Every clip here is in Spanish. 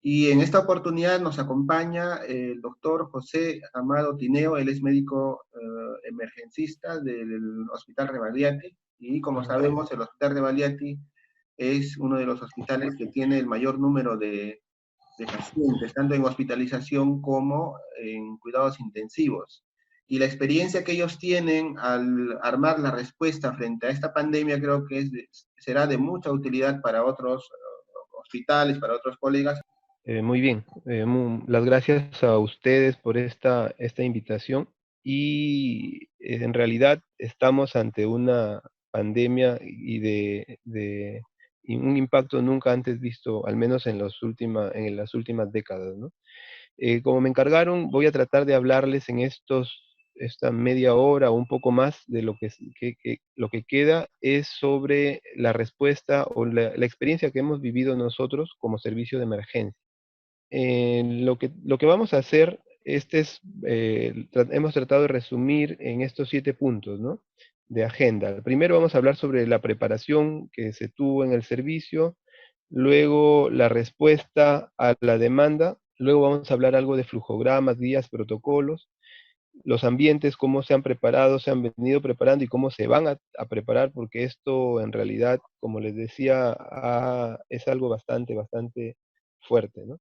Y en esta oportunidad nos acompaña el doctor José Amado Tineo. Él es médico emergencista del Hospital Rebagliati, y como sabemos el Hospital Rebagliati es uno de los hospitales que tiene el mayor número de pacientes, tanto en hospitalización como en cuidados intensivos. Y la experiencia que ellos tienen al armar la respuesta frente a esta pandemia creo que será de mucha utilidad para otros hospitales, para otros colegas. Muy bien, las gracias a ustedes por esta invitación y en realidad estamos ante una pandemia y un impacto nunca antes visto, al menos en en las últimas décadas, ¿no? Como me encargaron, voy a tratar de hablarles en esta media hora o un poco más de lo que queda es sobre la respuesta o la experiencia que hemos vivido nosotros como servicio de emergencia. Lo que vamos a hacer, hemos tratado de resumir en estos 7 puntos, ¿no? De agenda. Primero vamos a hablar sobre la preparación que se tuvo en el servicio, luego la respuesta a la demanda, luego vamos a hablar algo de flujogramas, guías, protocolos, los ambientes, cómo se han preparado, se han venido preparando y cómo se van a preparar, porque esto en realidad, como les decía, es algo bastante fuerte, ¿no?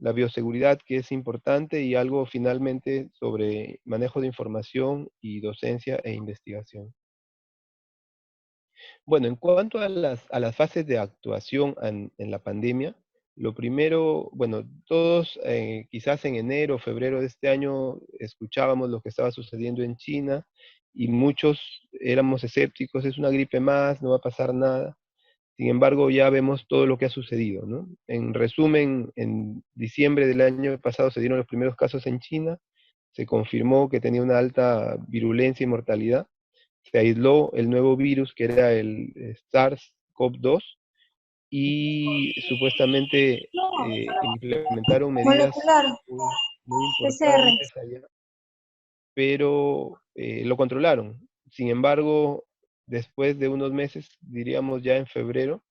La bioseguridad, que es importante, y algo finalmente sobre manejo de información y docencia e investigación. Bueno, en cuanto a a las fases de actuación en la pandemia, lo primero, bueno, todos quizás en enero o febrero de este año escuchábamos lo que estaba sucediendo en China y muchos éramos escépticos, es una gripe más, no va a pasar nada. Sin embargo, ya vemos todo lo que ha sucedido, ¿no? En resumen, en diciembre del año pasado se dieron los primeros casos en China, se confirmó que tenía una alta virulencia y mortalidad, se aisló el nuevo virus que era el SARS-CoV-2 y supuestamente implementaron medidas Molecular, muy PCR. importantes allá, pero lo controlaron. Sin embargo, después de unos meses, diríamos ya en febrero,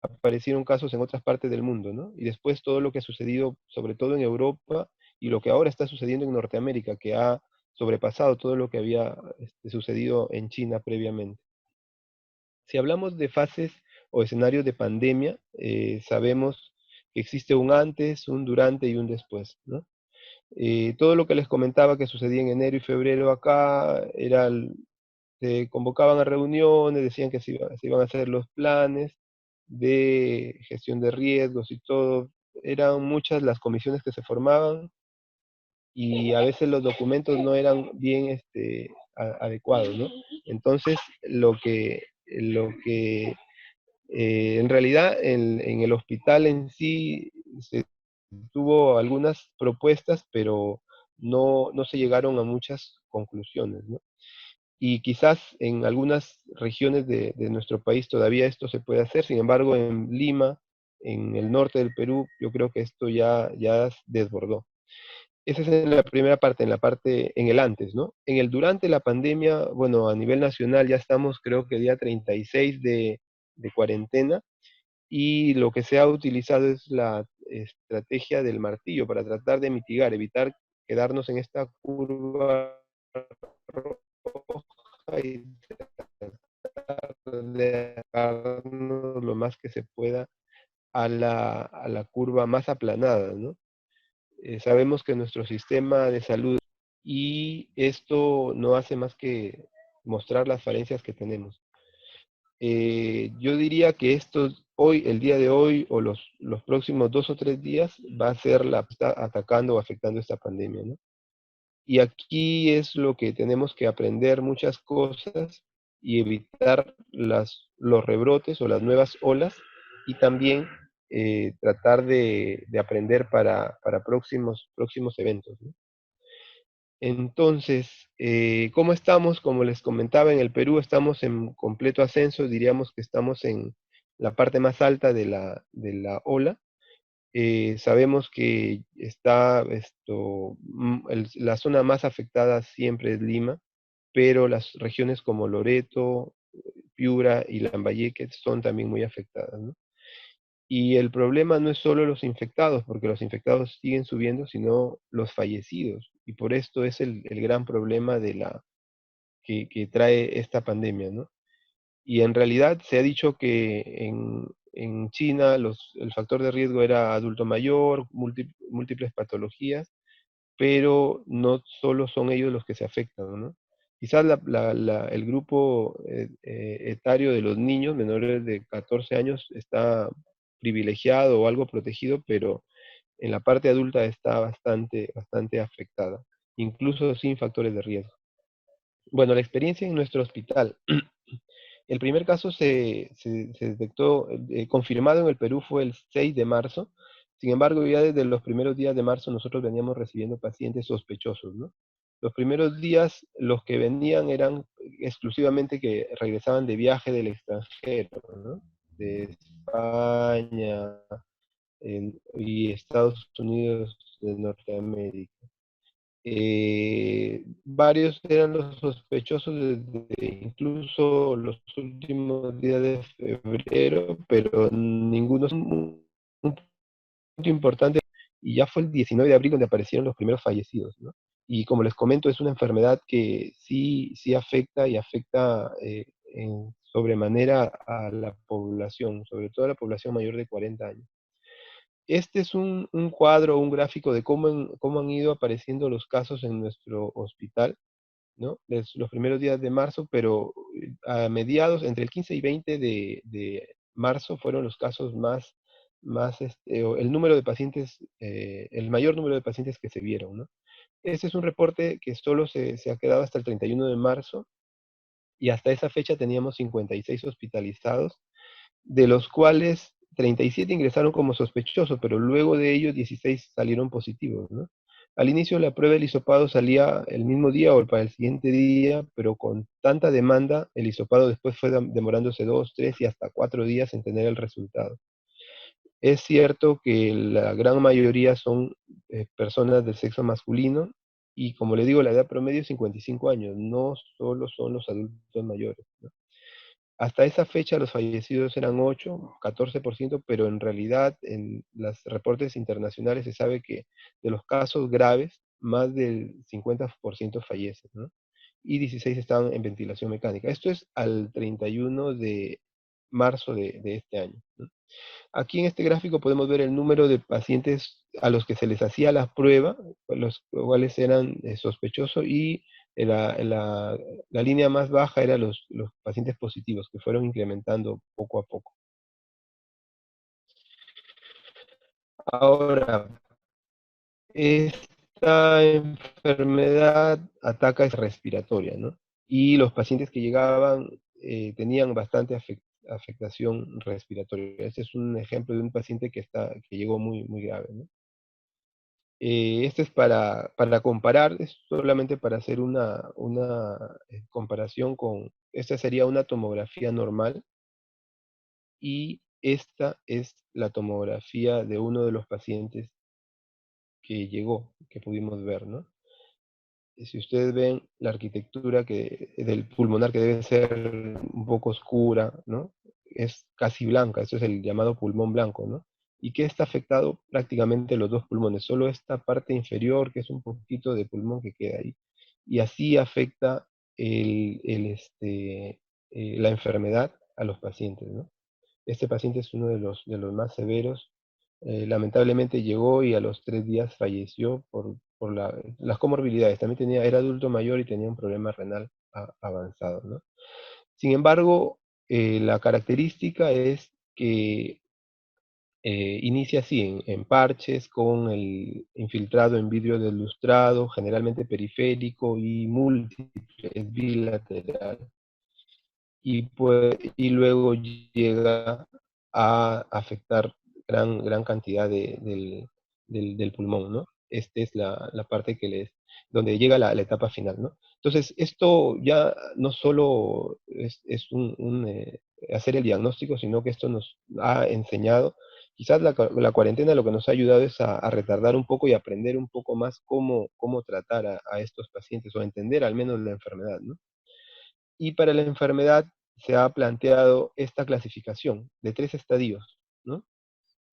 aparecieron casos en otras partes del mundo, ¿no? Y después todo lo que ha sucedido, sobre todo en Europa, y lo que ahora está sucediendo en Norteamérica, que ha sobrepasado todo lo que había sucedido en China previamente. Si hablamos de fases o escenarios de pandemia, sabemos que existe un antes, un durante y un después, ¿no? Todo lo que les comentaba que sucedía en enero y febrero acá, se convocaban a reuniones, decían que se iban a hacer los planes de gestión de riesgos y todo. Eran muchas las comisiones que se formaban y a veces los documentos no eran bien adecuados, ¿no? Entonces, lo que en realidad en el hospital en sí se tuvo algunas propuestas, pero no se llegaron a muchas conclusiones, ¿no? Y quizás en algunas regiones de nuestro país todavía esto se puede hacer, sin embargo en Lima, en el norte del Perú, yo creo que esto ya desbordó. Esa es en la primera parte, en el antes, ¿no? En el durante la pandemia, bueno, a nivel nacional ya estamos creo que día 36 de cuarentena, y lo que se ha utilizado es la estrategia del martillo para tratar de mitigar, evitar quedarnos en esta curva roja y tratar de acercarnos lo más que se pueda a a la curva más aplanada, ¿no? Sabemos que nuestro sistema de salud y esto no hace más que mostrar las falencias que tenemos. Yo diría que el día de hoy o los próximos 2 o 3 días va a ser está atacando o afectando esta pandemia, ¿no? Y aquí es lo que tenemos que aprender muchas cosas y evitar los rebrotes o las nuevas olas y también tratar de aprender para próximos eventos, ¿no? Entonces, ¿cómo estamos? Como les comentaba, en el Perú estamos en completo ascenso, diríamos que estamos en la parte más alta de de la ola. Sabemos que la zona más afectada siempre es Lima, pero las regiones como Loreto, Piura y Lambayeque son también muy afectadas, ¿no? Y el problema no es solo los infectados, porque los infectados siguen subiendo, sino los fallecidos. Y por esto es el gran problema que trae esta pandemia, ¿no? Y en realidad se ha dicho que en China el factor de riesgo era adulto mayor, múltiples patologías, pero no solo son ellos los que se afectan, ¿no? Quizás el grupo etario de los niños menores de 14 años está privilegiado o algo protegido, pero en la parte adulta está bastante afectada, incluso sin factores de riesgo. Bueno, la experiencia en nuestro hospital. El primer caso se detectó, confirmado en el Perú fue el 6 de marzo. Sin embargo, ya desde los primeros días de marzo nosotros veníamos recibiendo pacientes sospechosos, ¿no? Los primeros días los que venían eran exclusivamente que regresaban de viaje del extranjero, ¿no? De España y Estados Unidos de Norteamérica. Varios eran los sospechosos desde incluso los últimos días de febrero, pero ninguno es un punto importante. Y ya fue el 19 de abril donde aparecieron los primeros fallecidos, ¿no? Y como les comento, es una enfermedad que sí afecta y afecta en sobremanera a la población, sobre todo a la población mayor de 40 años. Este es un cuadro, un gráfico de cómo han ido apareciendo los casos en nuestro hospital, ¿no? Los primeros días de marzo, pero a mediados, entre el 15 y 20 de marzo fueron los casos o el número de pacientes, el mayor número de pacientes que se vieron, ¿no? Este es un reporte que solo se ha quedado hasta el 31 de marzo y hasta esa fecha teníamos 56 hospitalizados, de los cuales 37 ingresaron como sospechosos, pero luego de ellos 16 salieron positivos, ¿no? Al inicio la prueba del hisopado salía el mismo día o para el siguiente día, pero con tanta demanda, el hisopado después fue demorándose 2, 3 y hasta 4 días en tener el resultado. Es cierto que la gran mayoría son personas del sexo masculino y como le digo, la edad promedio es 55 años, no solo son los adultos mayores, ¿no? Hasta esa fecha los fallecidos eran 8, 14%, pero en realidad en los reportes internacionales se sabe que de los casos graves, más del 50% fallecen, ¿no? Y 16 están en ventilación mecánica. Esto es al 31 de marzo de este año, ¿no? Aquí en este gráfico podemos ver el número de pacientes a los que se les hacía la prueba, los cuales eran sospechosos, y la línea más baja eran los pacientes positivos, que fueron incrementando poco a poco. Ahora, esta enfermedad ataca es respiratoria, ¿no? Y los pacientes que llegaban tenían bastante afectación respiratoria. Este es un ejemplo de un paciente que llegó muy grave, ¿no? Este es para comparar, es solamente para hacer una comparación esta sería una tomografía normal y esta es la tomografía de uno de los pacientes que llegó, que pudimos ver, ¿no? Si ustedes ven la arquitectura del pulmonar que debe ser un poco oscura, ¿no? Es casi blanca, esto es el llamado pulmón blanco, ¿no? Y que está afectado prácticamente los dos pulmones, solo esta parte inferior, que es un poquito de pulmón que queda ahí. Y así afecta la enfermedad a los pacientes, ¿no? Este paciente es uno de los más severos. Lamentablemente llegó y a los 3 días falleció por las comorbilidades. También era adulto mayor y tenía un problema renal avanzado, ¿no? Sin embargo, la característica es que inicia así, en parches, con el infiltrado en vidrio deslustrado, generalmente periférico y múltiple, es bilateral. Y luego llega a afectar gran cantidad del pulmón, ¿no? Esta es la parte donde llega la etapa final, ¿no? Entonces, esto ya no solo es hacer el diagnóstico, sino que esto nos ha enseñado, quizás la cuarentena lo que nos ha ayudado es a retardar un poco y aprender un poco más cómo tratar a estos pacientes, o entender al menos la enfermedad, ¿no? Y para la enfermedad se ha planteado esta clasificación de 3 estadios, ¿no?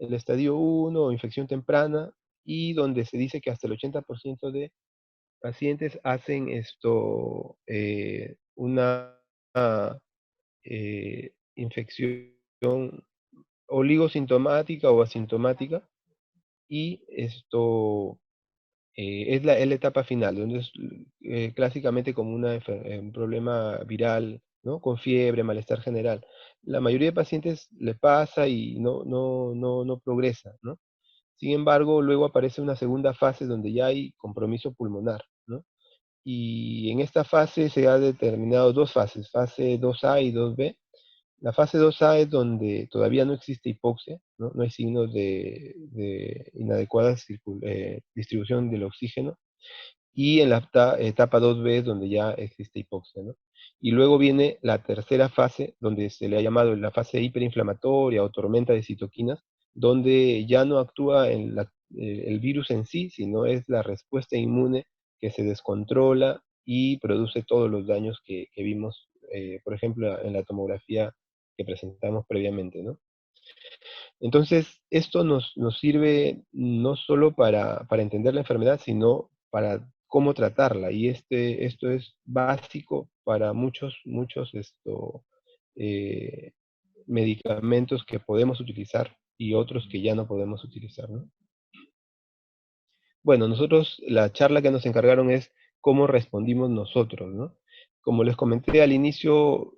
el estadio 1 o infección temprana, y donde se dice que hasta el 80% de pacientes hacen una infección oligosintomática o asintomática, y es la etapa final, donde es clásicamente como un problema viral, ¿no? Con fiebre, malestar general. La mayoría de pacientes le pasa y no progresa, ¿no? Sin embargo, luego aparece una segunda fase donde ya hay compromiso pulmonar, ¿no? Y en esta fase se ha determinado dos fases, fase 2A y 2B. La fase 2A es donde todavía no existe hipoxia, ¿no? No hay signos de inadecuada distribución del oxígeno, y en la etapa 2B es donde ya existe hipoxia, ¿no? Y luego viene la tercera fase, donde se le ha llamado la fase hiperinflamatoria o tormenta de citoquinas, donde ya no actúa el virus en sí, sino es la respuesta inmune que se descontrola y produce todos los daños que vimos, por ejemplo, en la tomografía que presentamos previamente, ¿no? Entonces, esto nos sirve no solo para entender la enfermedad, sino para cómo tratarla. Y esto es básico para muchos eh, medicamentos que podemos utilizar y otros que ya no podemos utilizar, ¿no? Bueno, nosotros, la charla que nos encargaron es cómo respondimos nosotros, ¿no? Como les comenté al inicio,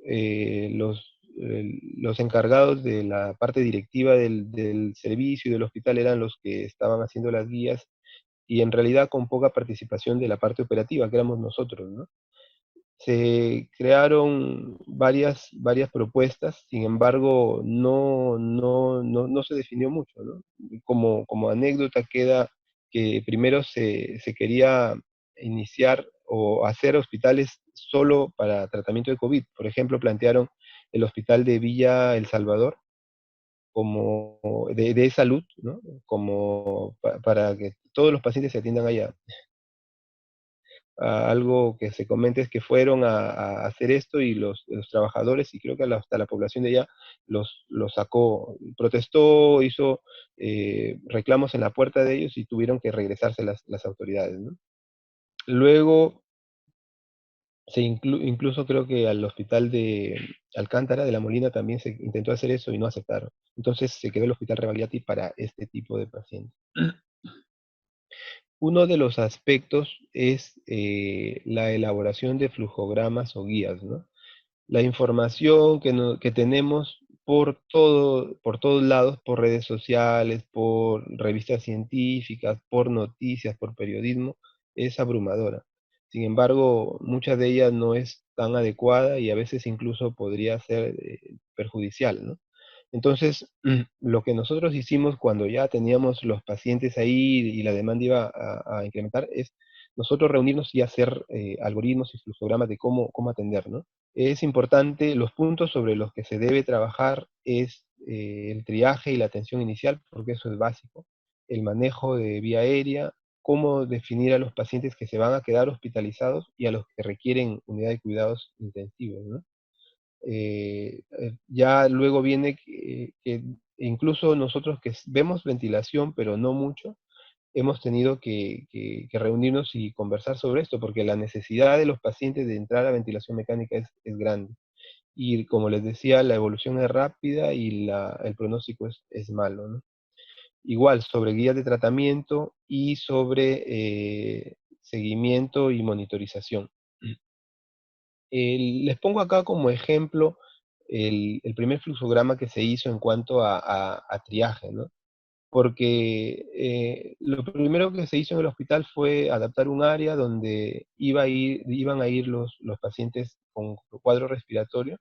los encargados de la parte directiva del servicio y del hospital eran los que estaban haciendo las guías, y en realidad con poca participación de la parte operativa, que éramos nosotros, ¿no? Se crearon varias propuestas, sin embargo, no se definió mucho, ¿no? Como anécdota queda que primero se quería iniciar o hacer hospitales solo para tratamiento de COVID. Por ejemplo, plantearon el hospital de Villa El Salvador como de salud, ¿no? Como para que todos los pacientes se atiendan allá. Algo que se comenta es que fueron a hacer esto, y los trabajadores, y creo que hasta la población de allá, los sacó, protestó, hizo reclamos en la puerta de ellos, y tuvieron que regresarse las autoridades, ¿no? Luego, incluso creo que al hospital de Alcántara, de La Molina, también se intentó hacer eso y no aceptaron. Entonces se quedó el hospital Rebagliati para este tipo de pacientes. Uno de los aspectos es la elaboración de flujogramas o guías, ¿no? La información que tenemos por todos lados, por redes sociales, por revistas científicas, por noticias, por periodismo, es abrumadora. Sin embargo, muchas de ellas no es tan adecuada, y a veces incluso podría ser perjudicial, ¿no? Entonces, lo que nosotros hicimos cuando ya teníamos los pacientes ahí y la demanda iba a incrementar, es nosotros reunirnos y hacer algoritmos y flujogramas de cómo atender, ¿no? Es importante, los puntos sobre los que se debe trabajar es el triaje y la atención inicial, porque eso es básico, el manejo de vía aérea, cómo definir a los pacientes que se van a quedar hospitalizados y a los que requieren unidad de cuidados intensivos, ¿no? Ya luego viene que incluso nosotros que vemos ventilación, pero no mucho, hemos tenido que reunirnos y conversar sobre esto, porque la necesidad de los pacientes de entrar a ventilación mecánica es grande. Y como les decía, la evolución es rápida y el pronóstico es malo, ¿no? Igual, sobre guías de tratamiento y sobre seguimiento y monitorización. Les pongo acá como ejemplo el primer fluxograma que se hizo en cuanto a triaje, ¿no? Porque lo primero que se hizo en el hospital fue adaptar un área donde iban a ir los pacientes con cuadro respiratorio,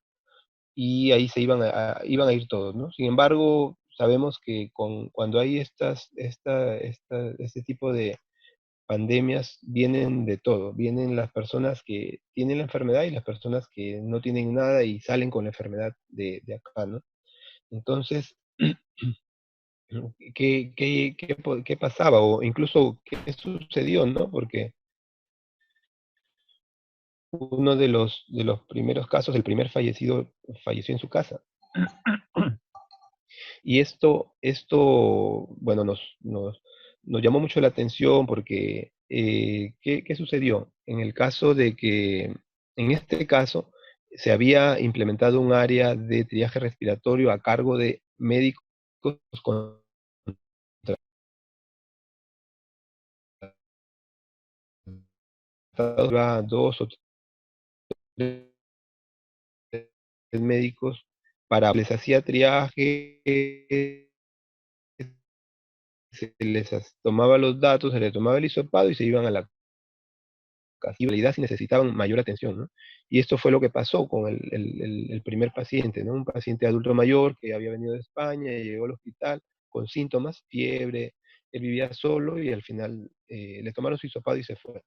y ahí iban a ir todos, ¿no? Sin embargo, sabemos que cuando hay este tipo de pandemias, vienen de todo. Vienen las personas que tienen la enfermedad y las personas que no tienen nada y salen con la enfermedad de acá, ¿no? Entonces, ¿qué pasaba? O incluso, ¿qué sucedió, no? Porque uno de los primeros casos, el primer fallecido, falleció en su casa. Y bueno, nos llamó mucho la atención porque, ¿qué sucedió? En el caso de que, en este caso, se había implementado un área de triaje respiratorio a cargo de médicos con 2 o 3 médicos para les hacía triaje, se les tomaba los datos, se les tomaba el hisopado y se iban a la casa. Y en realidad sí necesitaban mayor atención, ¿no? Y esto fue lo que pasó con el primer paciente, ¿no? Un paciente adulto mayor que había venido de España y llegó al hospital con síntomas, fiebre, él vivía solo y al final le tomaron su hisopado y se fue.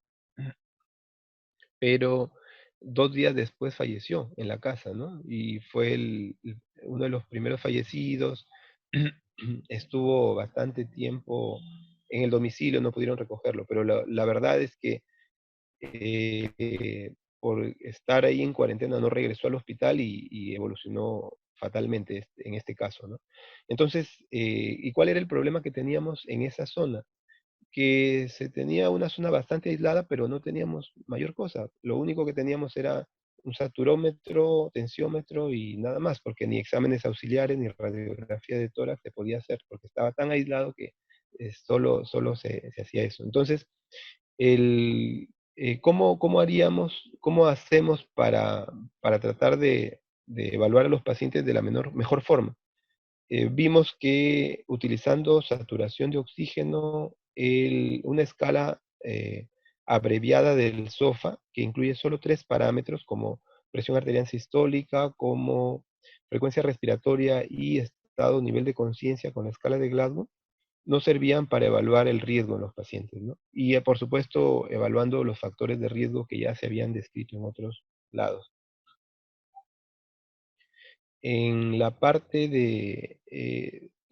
Pero 2 días después falleció en la casa, ¿no? Y fue uno de los primeros fallecidos. Estuvo bastante tiempo en el domicilio, no pudieron recogerlo, pero la verdad es que por estar ahí en cuarentena no regresó al hospital y evolucionó fatalmente en este caso, ¿no? Entonces, ¿y cuál era el problema que teníamos en esa zona? Que se tenía una zona bastante aislada, pero no teníamos mayor cosa. Lo único que teníamos era un saturómetro, tensiómetro y nada más, porque ni exámenes auxiliares ni radiografía de tórax se podía hacer, porque estaba tan aislado que solo se hacía eso. Entonces, ¿cómo hacemos para tratar de evaluar a los pacientes de la mejor forma? Vimos que utilizando saturación de oxígeno, una escala abreviada del SOFA, que incluye solo 3 parámetros como presión arterial sistólica, como frecuencia respiratoria y estado, nivel de conciencia con la escala de Glasgow, no servían para evaluar el riesgo en los pacientes, ¿no? Y por supuesto, evaluando los factores de riesgo que ya se habían descrito en otros lados. En la parte de,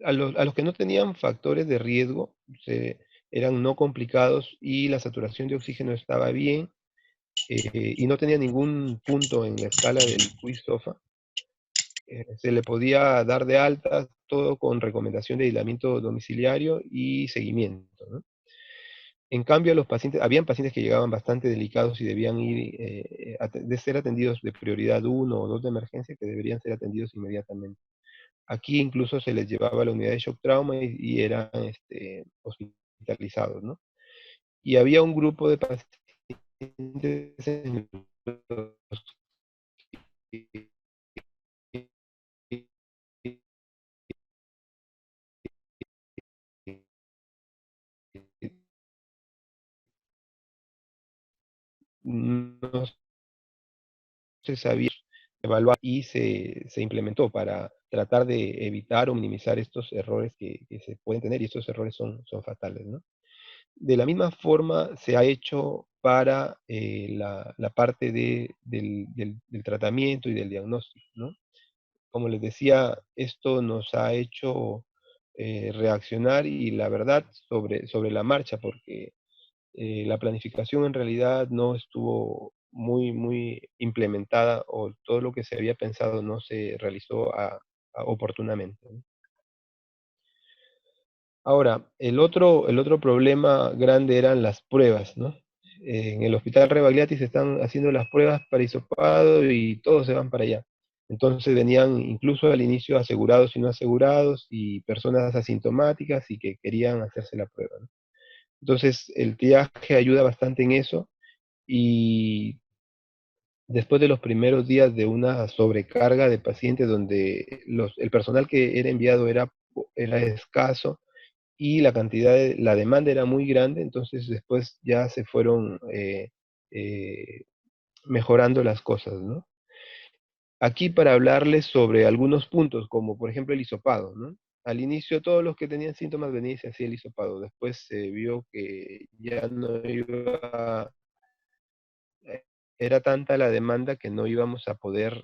a los que no tenían factores de riesgo, eran no complicados y la saturación de oxígeno estaba bien, y no tenía ningún punto en la escala del quiz-SOFA, se le podía dar de alta todo con recomendación de aislamiento domiciliario y seguimiento, ¿no? En cambio, habían pacientes que llegaban bastante delicados y debían de ser atendidos de prioridad 1 o 2 de emergencia, que deberían ser atendidos inmediatamente. Aquí incluso se les llevaba a la unidad de shock trauma y eran hospitalizados, ¿no? Y había un grupo de pacientes en los que no se sabía evaluar y se implementó para tratar de evitar o minimizar estos errores que se pueden tener, y estos errores son fatales, ¿no? De la misma forma se ha hecho para la parte del tratamiento y del diagnóstico, ¿no? Como les decía, esto nos ha hecho reaccionar y la verdad sobre la marcha, porque la planificación en realidad no estuvo muy implementada, o todo lo que se había pensado no se realizó oportunamente, ¿no? Ahora, el otro problema grande eran las pruebas, ¿no? En el Hospital Rebagliati se están haciendo las pruebas para hisopado y todos se van para allá. Entonces venían incluso al inicio asegurados y no asegurados y personas asintomáticas y que querían hacerse la prueba, ¿no? Entonces el triaje ayuda bastante en eso, y después de los primeros días de una sobrecarga de pacientes donde el personal que era enviado era escaso y la demanda era muy grande, entonces después ya se fueron eh, mejorando las cosas, ¿no? Aquí para hablarles sobre algunos puntos, como por ejemplo el hisopado, ¿no? Al inicio todos los que tenían síntomas venían y se hacía el hisopado, después se vio que ya no iba, eh, era tanta la demanda que no íbamos a poder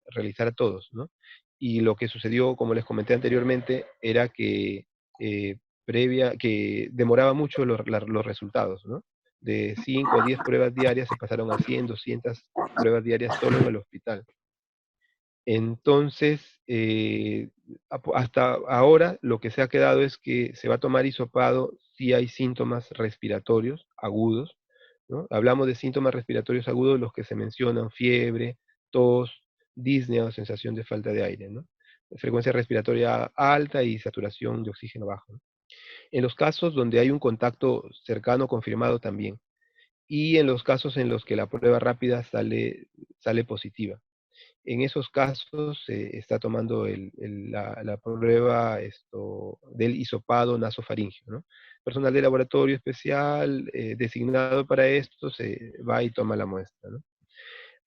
realizar a todos, ¿no? Y lo que sucedió, como les comenté anteriormente, era que eh, que demoraba mucho los resultados, ¿no? De 5 a 10 pruebas diarias se pasaron a 100, 200 pruebas diarias solo en el hospital. Entonces, hasta ahora lo que se ha quedado es que se va a tomar hisopado si hay síntomas respiratorios agudos, ¿no? Hablamos de síntomas respiratorios agudos, los que se mencionan: fiebre, tos, disnea o sensación de falta de aire, ¿no? Frecuencia respiratoria alta y saturación de oxígeno bajo, ¿no? En los casos donde hay un contacto cercano confirmado también, y en los casos en los que la prueba rápida sale positiva. En esos casos se está tomando la prueba del hisopado nasofaríngeo, ¿no? Personal de laboratorio especial designado para esto se va y toma la muestra, ¿no?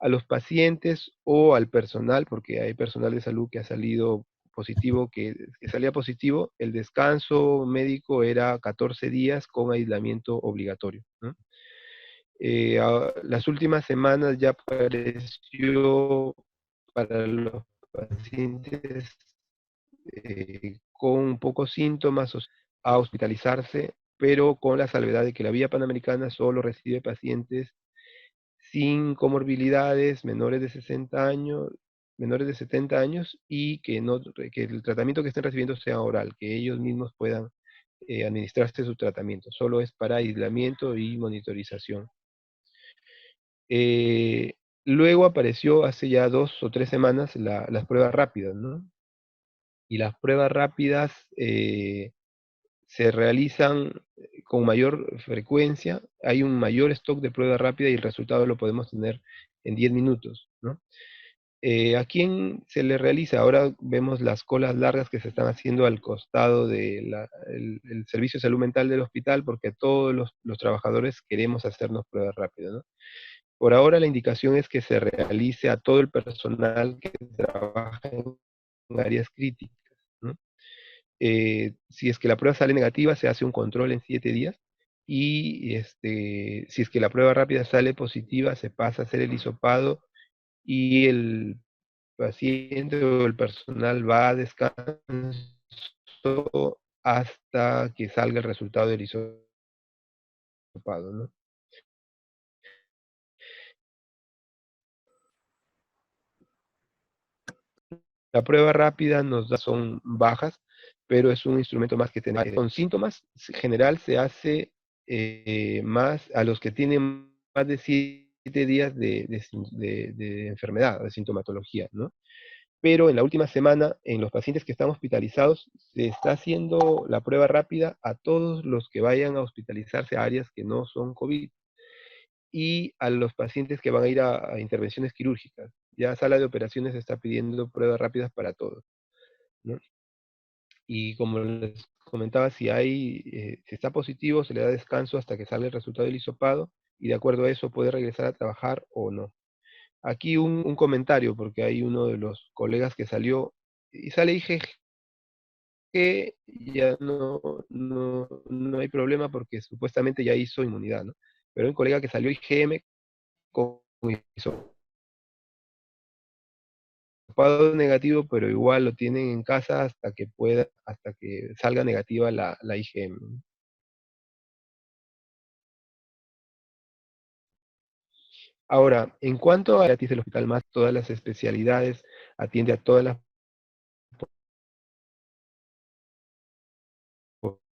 A los pacientes o al personal, porque hay personal de salud que ha salido positivo, que salía positivo, el descanso médico era 14 días con aislamiento obligatorio, ¿no? Las últimas semanas ya apareció para los pacientes con pocos síntomas a hospitalizarse, pero con la salvedad de que la Vía Panamericana solo recibe pacientes sin comorbilidades, menores de 70 años, y que el tratamiento que estén recibiendo sea oral, que ellos mismos puedan administrarse su tratamiento. Solo es para aislamiento y monitorización. Eh, Luego apareció hace ya 2 o 3 semanas las pruebas rápidas, ¿no? Y las pruebas rápidas se realizan con mayor frecuencia, hay un mayor stock de pruebas rápidas y el resultado lo podemos tener en 10 minutos, ¿no? ¿A quién se le realiza? Ahora vemos las colas largas que se están haciendo al costado del el servicio de salud mental del hospital, porque todos los trabajadores queremos hacernos pruebas rápidas, ¿no? Por ahora la indicación es que se realice a todo el personal que trabaja en áreas críticas, ¿no? Si es que la prueba sale negativa, se hace un control en 7 días, y si es que la prueba rápida sale positiva, se pasa a hacer el hisopado, y el paciente o el personal va a descanso hasta que salga el resultado del hisopado, ¿no? La prueba rápida son bajas, pero es un instrumento más que tener. Con síntomas, en general se hace más a los que tienen más de 7 días de enfermedad, de sintomatología, ¿no? Pero en la última semana, en los pacientes que están hospitalizados, se está haciendo la prueba rápida a todos los que vayan a hospitalizarse a áreas que no son COVID, y a los pacientes que van a ir a intervenciones quirúrgicas. Ya sala de operaciones está pidiendo pruebas rápidas para todos, ¿no? Y como les comentaba, si está positivo, se le da descanso hasta que salga el resultado del hisopado, y de acuerdo a eso puede regresar a trabajar o no. Aquí un comentario, porque hay uno de los colegas que salió y sale IgG, ya no hay problema porque supuestamente ya hizo inmunidad, ¿no? Pero hay un colega que salió IgM con hisopado negativo, pero igual lo tienen en casa hasta que salga negativa la IgM. Ahora, en cuanto a gratis del Hospital Más, todas las especialidades, atiende a toda la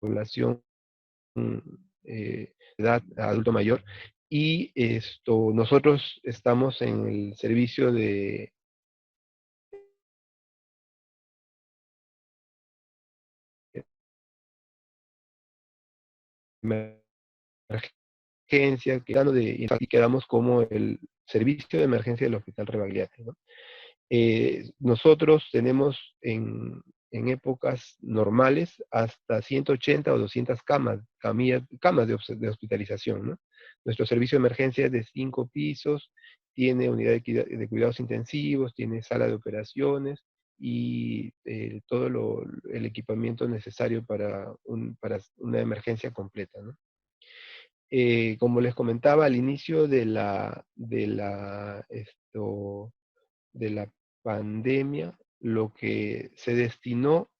población, edad adulto mayor, y nosotros estamos en el servicio de emergencia, y aquí quedamos como el servicio de emergencia del Hospital Rebagliati, ¿no? Nosotros tenemos en épocas normales hasta 180 o 200 camas de hospitalización, ¿no? Nuestro servicio de emergencia es de 5 pisos, tiene unidad de cuidados intensivos, tiene sala de operaciones y todo el equipamiento necesario para una emergencia completa, ¿no? Como les comentaba al inicio de la pandemia, lo que se destinó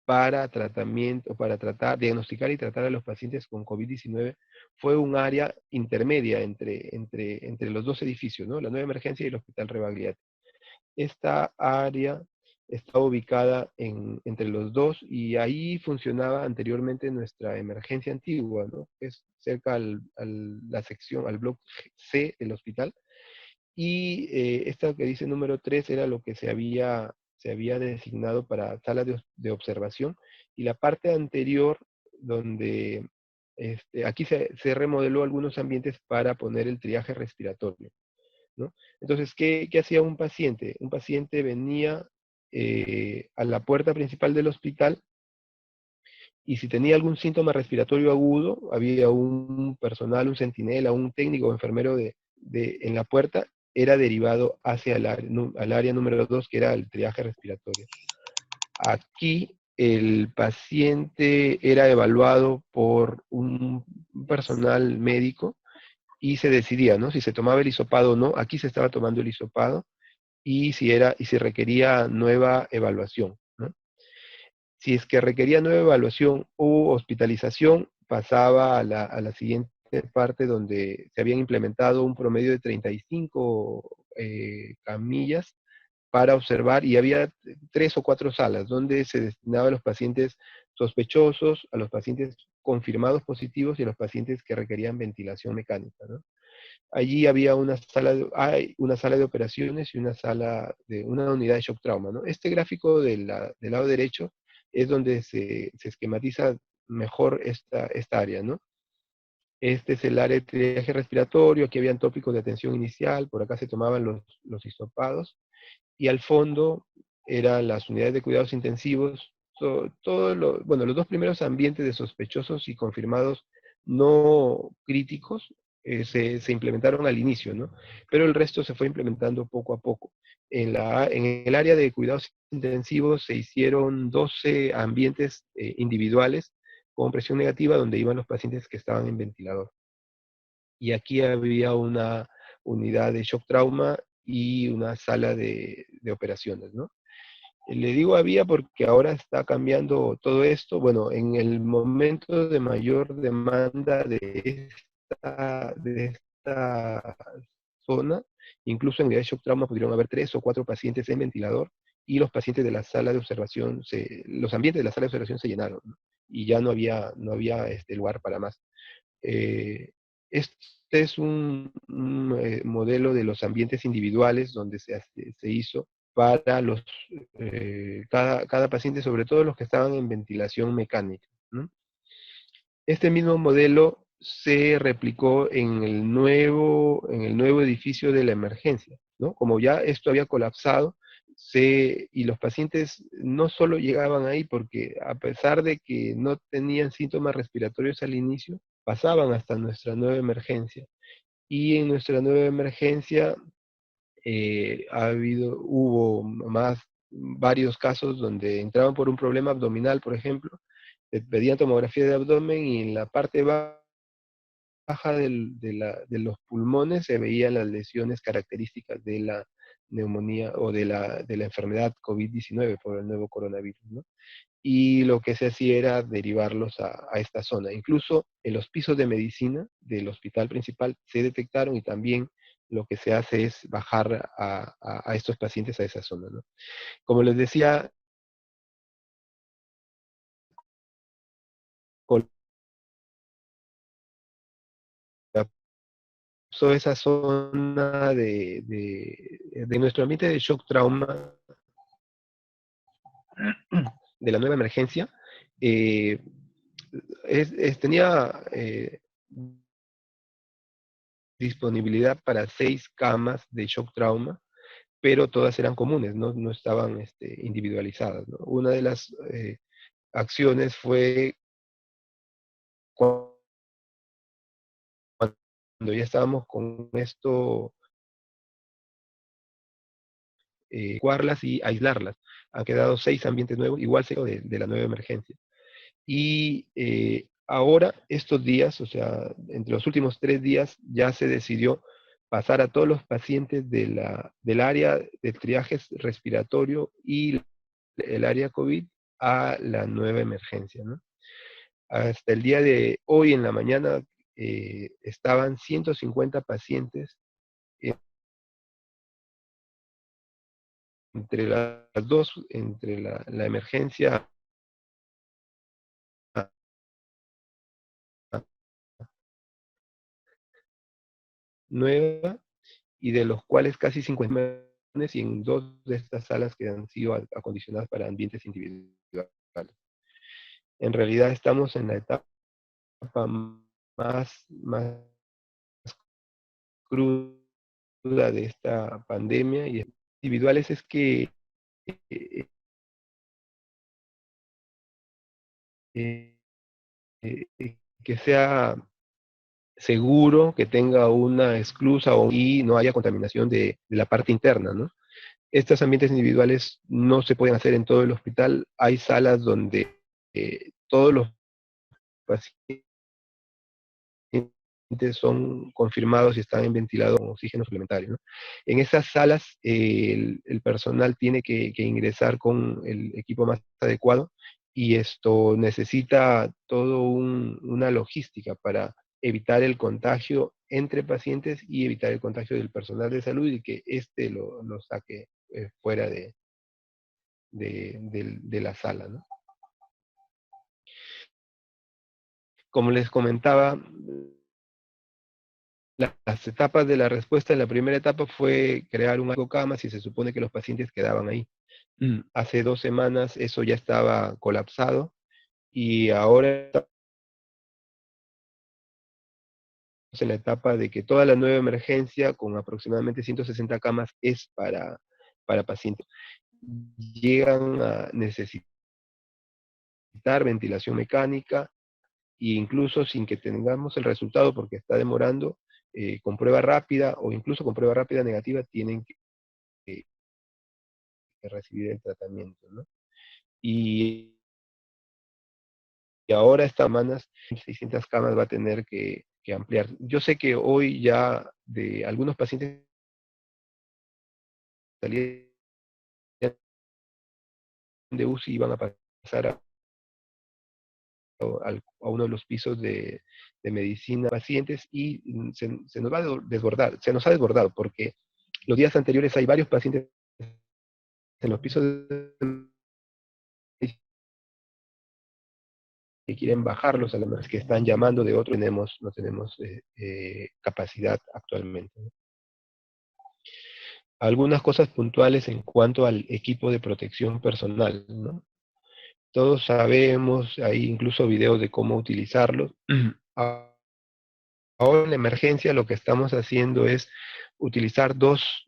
para tratamiento, para diagnosticar y tratar a los pacientes con COVID-19 fue un área intermedia entre los dos edificios, ¿no? La nueva emergencia y el Hospital Rebagliati. esta área está ubicada entre los dos y ahí funcionaba anteriormente nuestra emergencia antigua, ¿no? Es cerca la sección, al bloque C del hospital. Y esta que dice número 3 era lo que se había designado para sala de observación. Y la parte anterior, donde aquí se remodeló algunos ambientes para poner el triaje respiratorio, ¿no? Entonces, ¿qué hacía un paciente? Un paciente venía a la puerta principal del hospital y si tenía algún síntoma respiratorio agudo, había un personal, un centinela, un técnico o enfermero en la puerta, era derivado hacia al área número 2, que era el triaje respiratorio. Aquí el paciente era evaluado por un personal médico y se decidía, ¿no? Si se tomaba el hisopado o no. Aquí se estaba tomando el hisopado y si requería nueva evaluación, ¿no? Si es que requería nueva evaluación o hospitalización, pasaba a la siguiente parte donde se habían implementado un promedio de 35 camillas para observar y había 3 o 4 salas donde se destinaba a los pacientes sospechosos, a los pacientes confirmados positivos y a los pacientes que requerían ventilación mecánica, ¿no? Allí había hay una sala de operaciones y una unidad de shock trauma, ¿no? Este gráfico del lado derecho es donde se esquematiza mejor esta área, ¿no? Este es el área de triaje respiratorio, aquí habían tópicos de atención inicial, por acá se tomaban los hisopados, y al fondo eran las unidades de cuidados intensivos, bueno, los 2 primeros ambientes de sospechosos y confirmados no críticos se implementaron al inicio, ¿no? Pero el resto se fue implementando poco a poco. En el área de cuidados intensivos se hicieron 12 ambientes individuales con presión negativa donde iban los pacientes que estaban en ventilador. Y aquí había una unidad de shock trauma y una sala de operaciones, ¿no? Le digo había porque ahora está cambiando todo esto. Bueno, en el momento de mayor demanda de esta zona, incluso en unidad de shock trauma pudieron haber 3 o 4 pacientes en ventilador y los pacientes de la sala de observación, los ambientes de la sala de observación se llenaron, ¿no? Y ya no había lugar para más. Este es un modelo de los ambientes individuales donde se hizo para cada paciente, sobre todo los que estaban en ventilación mecánica, ¿no? Este mismo modelo se replicó en el nuevo edificio de la emergencia, ¿no? Como ya esto había colapsado, y los pacientes no solo llegaban ahí porque a pesar de que no tenían síntomas respiratorios al inicio, pasaban hasta nuestra nueva emergencia. Y en nuestra nueva emergencia hubo varios casos donde entraban por un problema abdominal, por ejemplo, pedían tomografía de abdomen y en la parte baja de los pulmones se veían las lesiones características de la neumonía o de la enfermedad COVID-19 por el nuevo coronavirus, ¿no? Y lo que se hacía era derivarlos a esta zona. Incluso en los pisos de medicina del hospital principal se detectaron y también lo que se hace es bajar a estos pacientes a esa zona, ¿no? Como les decía, colapsó esa zona de nuestro ambiente de shock trauma de la nueva emergencia. eh, tenía disponibilidad para 6 camas de shock trauma, pero todas eran comunes, no estaban individualizadas, ¿no? Una de las acciones fue cuando ya estábamos con esto, evacuarlas y aislarlas. Han quedado 6 ambientes nuevos, igual de la nueva emergencia. Y ahora, estos días, o sea, entre los últimos 3 días, ya se decidió pasar a todos los pacientes del área de triaje respiratorio y el área COVID a la nueva emergencia, ¿no? Hasta el día de hoy en la mañana estaban 150 pacientes entre las dos, entre la emergencia nueva, y de los cuales casi 50 millones, y en dos de estas salas que han sido acondicionadas para ambientes individuales. En realidad estamos en la etapa más cruda de esta pandemia, y individuales es eh, eh, que sea seguro, que tenga una esclusa y no haya contaminación de la parte interna, ¿no? Estos ambientes individuales no se pueden hacer en todo el hospital. Hay salas donde todos los pacientes son confirmados y están en ventilado con oxígeno suplementario, ¿no? En esas salas el personal tiene que ingresar con el equipo más adecuado, y esto necesita todo una logística para evitar el contagio entre pacientes y evitar el contagio del personal de salud, y que éste lo saque fuera de la sala, ¿no? Como les comentaba, las etapas de la respuesta en la primera etapa fue crear un camas, y se supone que los pacientes quedaban ahí. Hace 2 semanas eso ya estaba colapsado, y ahora estamos en la etapa de que toda la nueva emergencia, con aproximadamente 160 camas, es para pacientes. Llegan a necesitar ventilación mecánica, e incluso sin que tengamos el resultado, porque está demorando, con prueba rápida o incluso con prueba rápida negativa, tienen que recibir el tratamiento, ¿no? Y ahora estas semanas 600 camas va a tener que ampliar. Yo sé que hoy ya de algunos pacientes salían de UCI y van a pasar a uno de los pisos de medicina pacientes, y se nos va a desbordar, se nos ha desbordado, porque los días anteriores hay varios pacientes en los pisos de medicina que quieren bajarlos a la vez que están llamando de otro, no tenemos capacidad actualmente. Algunas cosas puntuales en cuanto al equipo de protección personal, ¿no? Todos sabemos, hay incluso videos de cómo utilizarlos. Ahora en la emergencia lo que estamos haciendo es utilizar dos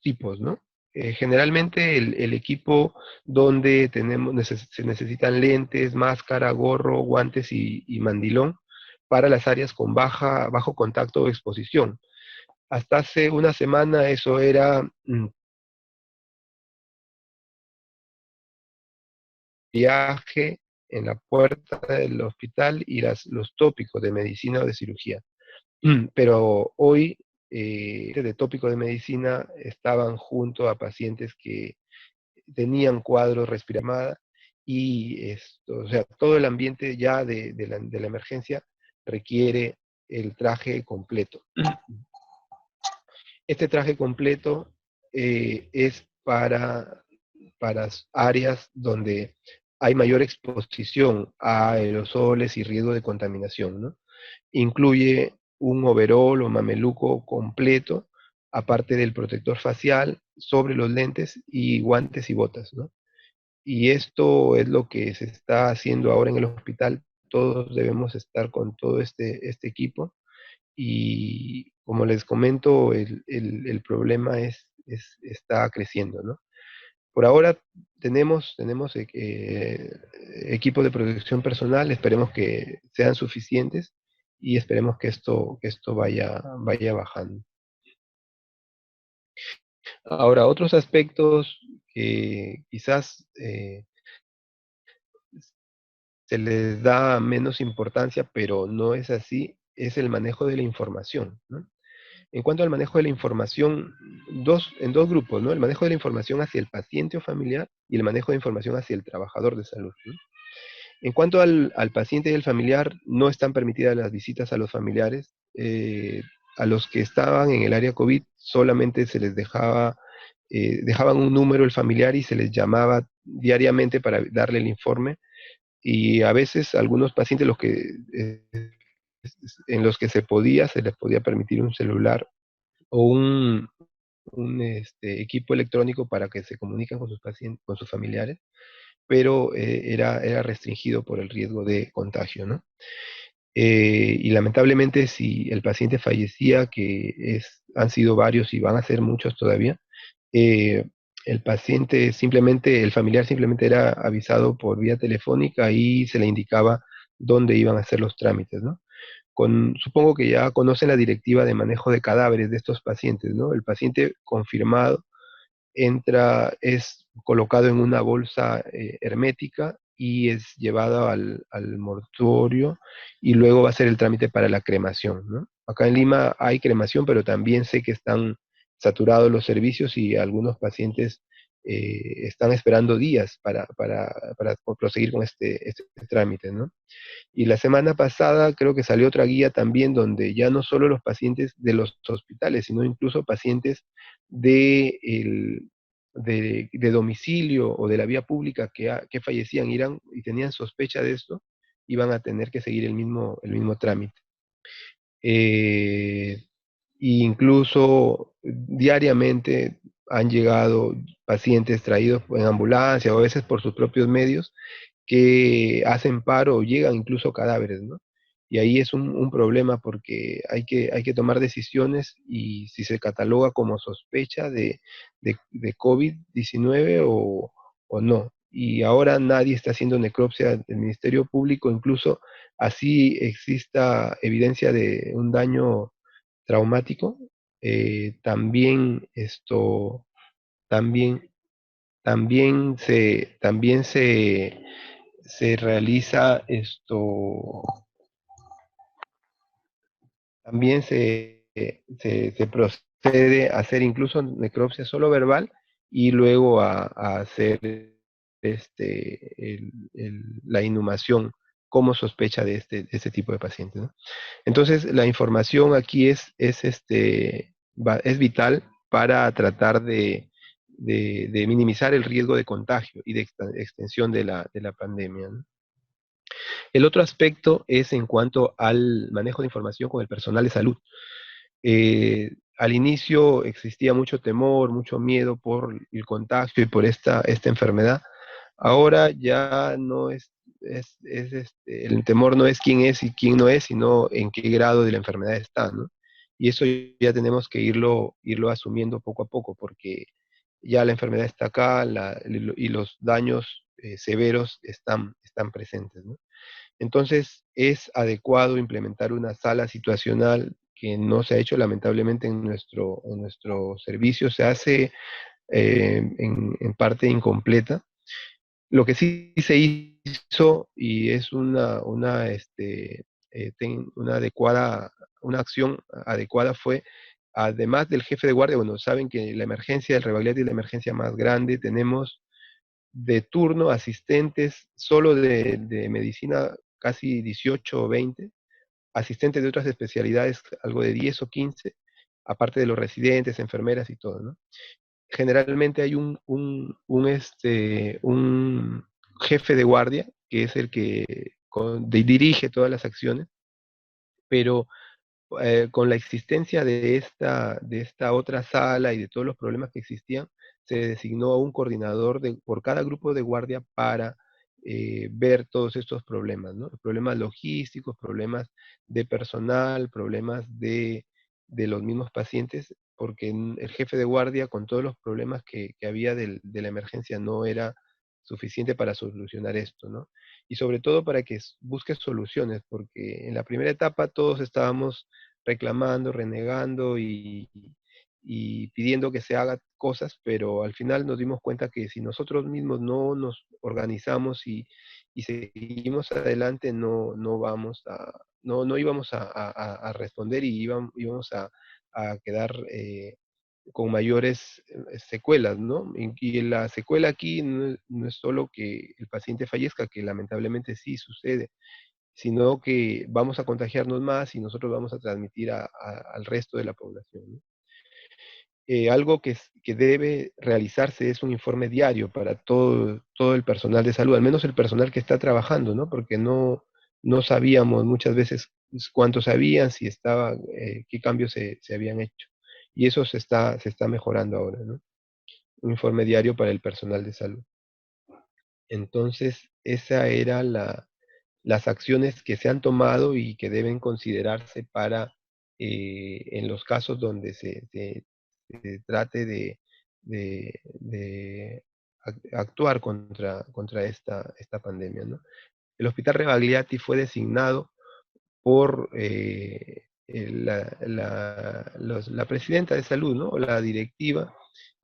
tipos, ¿no? Generalmente el equipo donde se necesitan lentes, máscara, gorro, guantes y mandilón para las áreas con bajo contacto o exposición. Hasta hace una semana eso era viaje en la puerta del hospital y los tópicos de medicina o de cirugía. Pero hoy, de tópico de medicina estaban junto a pacientes que tenían cuadros respiratorios, y esto, o sea, todo el ambiente ya de la emergencia requiere el traje completo. Este traje completo es para áreas donde hay mayor exposición a aerosoles y riesgo de contaminación, ¿no? Incluye un overol o mameluco completo, aparte del protector facial, sobre los lentes y guantes y botas, ¿no? Y esto es lo que se está haciendo ahora en el hospital. Todos debemos estar con todo este equipo, y como les comento, el problema está creciendo, ¿no? Por ahora tenemos equipos de protección personal, esperemos que sean suficientes, y esperemos que esto vaya bajando. Ahora, otros aspectos que quizás se les da menos importancia, pero no es así, es el manejo de la información, ¿no? En cuanto al manejo de la información, en dos grupos, ¿no? El manejo de la información hacia el paciente o familiar, y el manejo de información hacia el trabajador de salud, ¿no? En cuanto al paciente y el familiar, no están permitidas las visitas a los familiares. A los que estaban en el área COVID solamente se les dejaba dejaban un número el familiar y se les llamaba diariamente para darle el informe, y a veces algunos pacientes en los que se les podía permitir un celular o un equipo electrónico para que se comuniquen con sus pacientes, con sus familiares, pero era restringido por el riesgo de contagio, ¿no? Y lamentablemente si el paciente fallecía, han sido varios y van a ser muchos todavía, eh, el familiar simplemente era avisado por vía telefónica y se le indicaba dónde iban a hacer los trámites, ¿no? Supongo que ya conocen la directiva de manejo de cadáveres de estos pacientes, ¿no? El paciente confirmado es colocado en una bolsa hermética y es llevado al mortuorio, y luego va a ser el trámite para la cremación, ¿no? Acá en Lima hay cremación, pero también sé que están saturados los servicios y algunos pacientes están esperando días para proseguir con este trámite, ¿no? Y la semana pasada creo que salió otra guía también donde ya no solo los pacientes de los hospitales, sino incluso pacientes de, de domicilio o de la vía pública que fallecían y tenían sospecha de esto, iban a tener que seguir el mismo trámite. Eh, Incluso diariamente han llegado pacientes traídos en ambulancia o a veces por sus propios medios que hacen paro o llegan incluso cadáveres, ¿no? Y ahí es un problema porque hay que tomar decisiones, y si se cataloga como sospecha de COVID-19 o no. Y ahora nadie está haciendo necropsia del Ministerio Público, incluso así exista evidencia de un daño traumático, también, se realiza también se procede a hacer incluso necropsia solo verbal, y luego a hacer la inhumación como sospecha de este tipo de pacientes, ¿no? Entonces, la información aquí es vital para tratar de minimizar el riesgo de contagio y de extensión de la pandemia, ¿no? El otro aspecto es en cuanto al manejo de información con el personal de salud. Al inicio existía mucho temor, mucho miedo por el contagio y por esta enfermedad. Ahora ya no el temor no es quién es y quién no es, sino en qué grado de la enfermedad está, ¿no? Y eso ya tenemos que irlo asumiendo poco a poco, porque ya la enfermedad está acá, y los daños severos están presentes, ¿no? Entonces, es adecuado implementar una sala situacional, que no se ha hecho lamentablemente en nuestro servicio. Se hace en parte incompleta. Lo que sí se hizo, y es una acción adecuada, fue, además del jefe de guardia, bueno, saben que la emergencia del Rebagliati es la emergencia más grande. Tenemos de turno asistentes solo de medicina, casi 18 o 20, asistentes de otras especialidades, algo de 10 o 15, aparte de los residentes, enfermeras y todo, ¿no? Generalmente hay un jefe de guardia, que es el que dirige todas las acciones, pero con la existencia de esta otra sala y de todos los problemas que existían, se designó a un coordinador por cada grupo de guardia para ver todos estos problemas, ¿no? Problemas logísticos, problemas de personal, problemas de los mismos pacientes, porque el jefe de guardia, con todos los problemas que había de la emergencia, no era suficiente para solucionar esto, ¿no? Y sobre todo para que busque soluciones, porque en la primera etapa todos estábamos reclamando, renegando y pidiendo que se hagan cosas, pero al final nos dimos cuenta que si nosotros mismos no nos organizamos y seguimos adelante, no íbamos a responder, y íbamos a quedar con mayores secuelas, ¿no? Y la secuela aquí no es solo que el paciente fallezca, que lamentablemente sí sucede, sino que vamos a contagiarnos más y nosotros vamos a transmitir al resto de la población, ¿no? algo que debe realizarse es un informe diario para todo el personal de salud, al menos el personal que está trabajando, ¿no? Porque no sabíamos muchas veces cuántos habían, si estaba, qué cambios se habían hecho. Y eso se está mejorando ahora, ¿no? Un informe diario para el personal de salud. Entonces, esa era las acciones que se han tomado y que deben considerarse para, en los casos donde se trate de actuar contra esta pandemia, ¿no? El Hospital Rebagliati fue designado por la presidenta de salud, ¿no? O la directiva.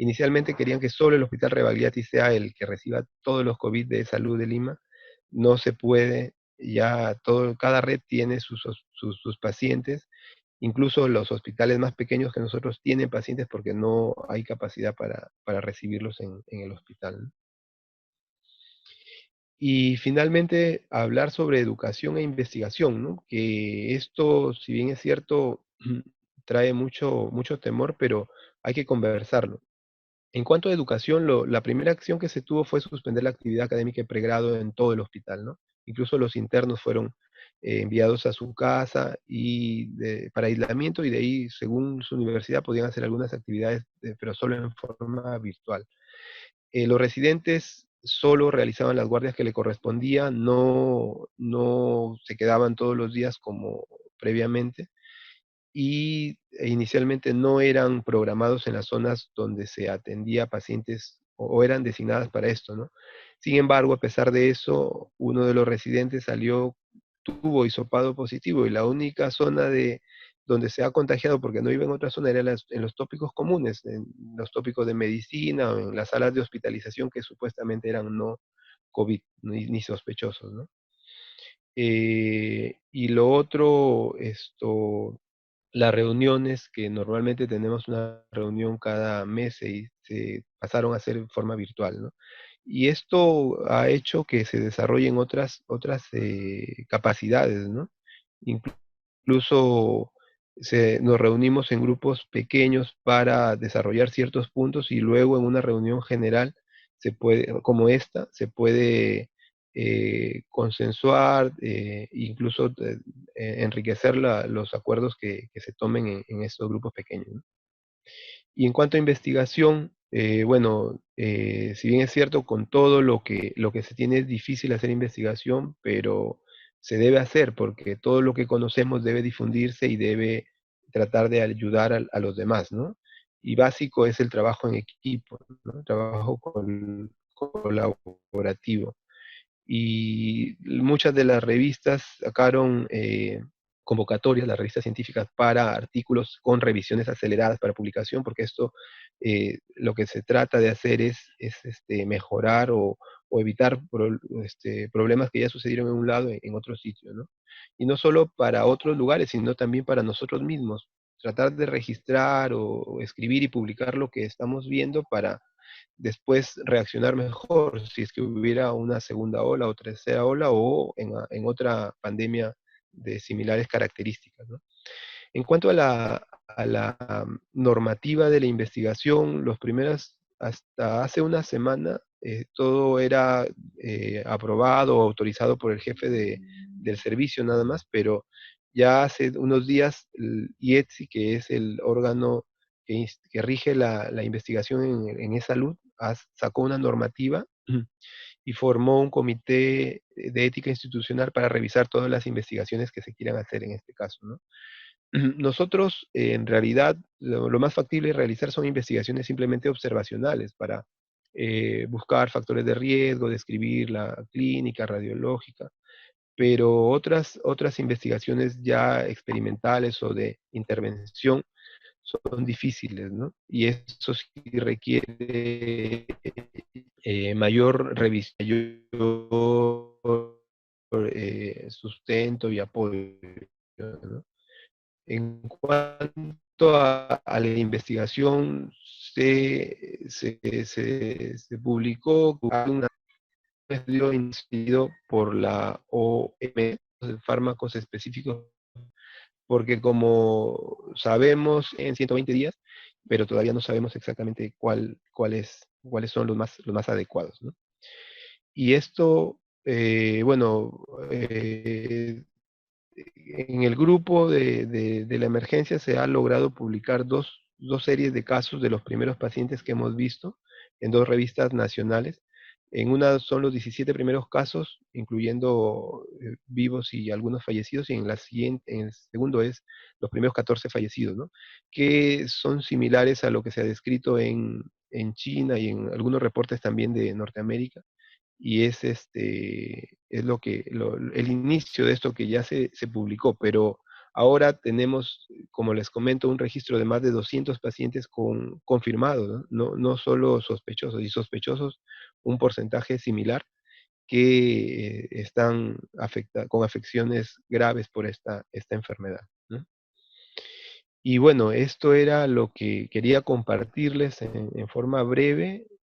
Inicialmente querían que solo el Hospital Rebagliati sea el que reciba todos los COVID de salud de Lima. No se puede, ya cada red tiene sus pacientes, incluso los hospitales más pequeños que nosotros tienen pacientes porque no hay capacidad para recibirlos en el hospital, ¿no? Y finalmente, hablar sobre educación e investigación, ¿no? Que esto, si bien es cierto, trae mucho temor, pero hay que conversarlo. En cuanto a educación, la primera acción que se tuvo fue suspender la actividad académica de pregrado en todo el hospital, ¿no? Incluso los internos fueron enviados a su casa para aislamiento, y de ahí, según su universidad, podían hacer algunas actividades, pero solo en forma virtual. Los residentes solo realizaban las guardias que le correspondían, no se quedaban todos los días como previamente, inicialmente no eran programados en las zonas donde se atendía a pacientes o eran designadas para esto, ¿no? Sin embargo, a pesar de eso, uno de los residentes tuvo hisopado positivo, y la única zona donde se ha contagiado, porque no iba en otra zona, era en los tópicos comunes, en los tópicos de medicina o en las salas de hospitalización que supuestamente eran no COVID, ni sospechosos, ¿no? Y lo otro, las reuniones, que normalmente tenemos una reunión cada mes, y se pasaron a hacer en forma virtual, ¿no? Y esto ha hecho que se desarrollen otras capacidades, ¿no? Incluso nos reunimos en grupos pequeños para desarrollar ciertos puntos, y luego en una reunión general como esta, se puede consensuar, incluso enriquecer los acuerdos que se tomen en estos grupos pequeños, ¿no? Y en cuanto a investigación, bueno, si bien es cierto, con todo lo que se tiene es difícil hacer investigación, pero se debe hacer porque todo lo que conocemos debe difundirse y debe tratar de ayudar a los demás, ¿no? Y básico es el trabajo en equipo, ¿no? Trabajo colaborativo. Y muchas de las revistas sacaron convocatorias, las revistas científicas, para artículos con revisiones aceleradas para publicación, porque esto lo que se trata de hacer es mejorar o evitar problemas que ya sucedieron en un lado en otro sitio, ¿no? Y no solo para otros lugares, sino también para nosotros mismos. Tratar de registrar o escribir y publicar lo que estamos viendo para después reaccionar mejor si es que hubiera una segunda ola o tercera ola, o en otra pandemia de similares características, ¿no? En cuanto a la normativa de la investigación, hasta hace una semana, todo era aprobado o autorizado por el jefe del servicio nada más, pero ya hace unos días el IETSI, que es el órgano que rige la investigación en e-salud, sacó una normativa y formó un comité de ética institucional para revisar todas las investigaciones que se quieran hacer en este caso, ¿no? Nosotros, en realidad, lo más factible realizar son investigaciones simplemente observacionales para buscar factores de riesgo, describir la clínica, radiológica, pero otras investigaciones ya experimentales o de intervención son difíciles, ¿no? Y eso sí requiere mayor revisión, mayor sustento y apoyo, ¿no? En cuanto a la investigación, se publicó un estudio iniciado por la OMS de fármacos específicos, porque como sabemos, en 120 días pero todavía no sabemos exactamente cuáles son los más adecuados, ¿no? Y esto, bueno, en el grupo de la emergencia se ha logrado publicar dos series de casos de los primeros pacientes que hemos visto en dos revistas nacionales. En una son los 17 primeros casos, incluyendo vivos y algunos fallecidos, y en la siguiente, en el segundo es los primeros 14 fallecidos, ¿no? Que son similares a lo que se ha descrito en China y en algunos reportes también de Norteamérica, y es el inicio de esto que ya se publicó, pero ahora tenemos, como les comento, un registro de más de 200 pacientes confirmados, ¿no? No solo sospechosos, y sospechosos un porcentaje similar que están con afecciones graves por esta enfermedad, ¿no? Y bueno, esto era lo que quería compartirles en forma breve.